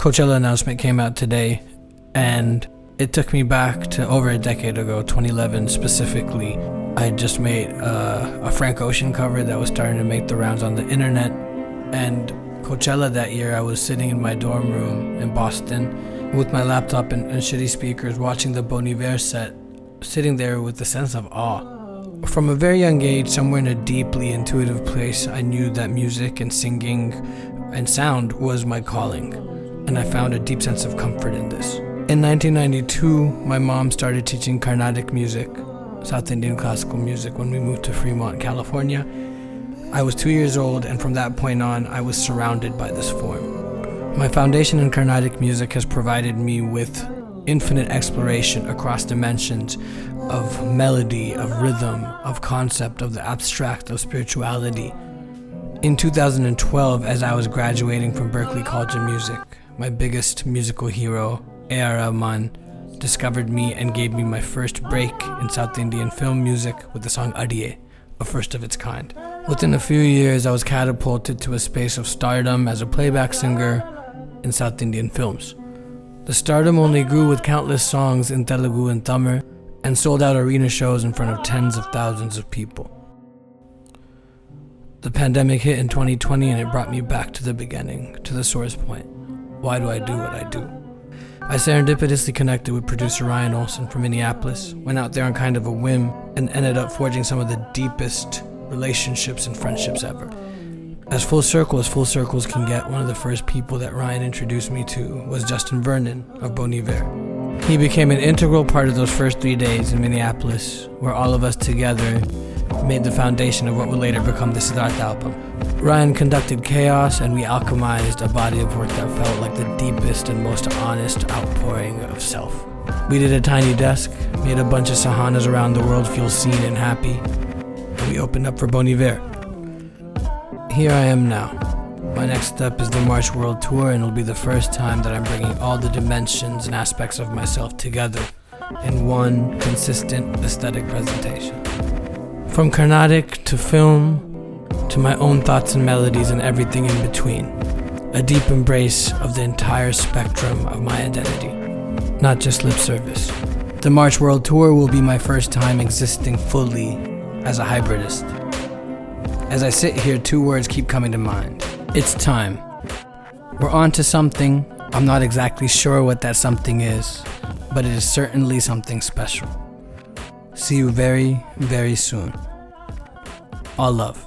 Coachella announcement came out today, and it took me back to over a decade ago, 2011 specifically. I had just made a Frank Ocean cover that was starting to make the rounds on the internet, and Coachella that year I was sitting in my dorm room in Boston with my laptop and shitty speakers watching the Bon Iver set, sitting there with a sense of awe. From a very young age, somewhere in a deeply intuitive place, I knew that music and singing and sound was my calling, and I found a deep sense of comfort in this. In 1992, my mom started teaching Carnatic music, South Indian classical music, when we moved to Fremont, California. I was 2 years old, and from that point on, I was surrounded by this form. My foundation in Carnatic music has provided me with infinite exploration across dimensions of melody, of rhythm, of concept, of the abstract, of spirituality. In 2012, as I was graduating from Berklee College of Music, my biggest musical hero, A.R. Rahman, discovered me and gave me my first break in South Indian film music with the song Adiye, a first of its kind. Within a few years, I was catapulted to a space of stardom as a playback singer in South Indian films. The stardom only grew with countless songs in Telugu and Tamil, and sold out arena shows in front of tens of thousands of people. The pandemic hit in 2020, and it brought me back to the beginning, to the source point. Why do I do what I do? I serendipitously connected with producer Ryan Olson from Minneapolis, went out there on kind of a whim, and ended up forging some of the deepest relationships and friendships ever. As full circles can get, one of the first people that Ryan introduced me to was Justin Vernon of Bon Iver. He became an integral part of those first 3 days in Minneapolis, where all of us together made the foundation of what would later become the SIDHARTH album. Ryan conducted chaos, and we alchemized a body of work that felt like the deepest and most honest outpouring of self. We did a tiny desk, made a bunch of sahanas around the world feel seen and happy, and we opened up for Bon Iver. Here I am now. My next step is the March World Tour, and it'll be the first time that I'm bringing all the dimensions and aspects of myself together in one consistent aesthetic presentation. From Carnatic to film, to my own thoughts and melodies and everything in between. A deep embrace of the entire spectrum of my identity, not just lip service. The March World Tour will be my first time existing fully as a hybridist. As I sit here, 2 words keep coming to mind. It's time. We're on to something. I'm not exactly sure what that something is, but it is certainly something special. See you very, very soon. All love.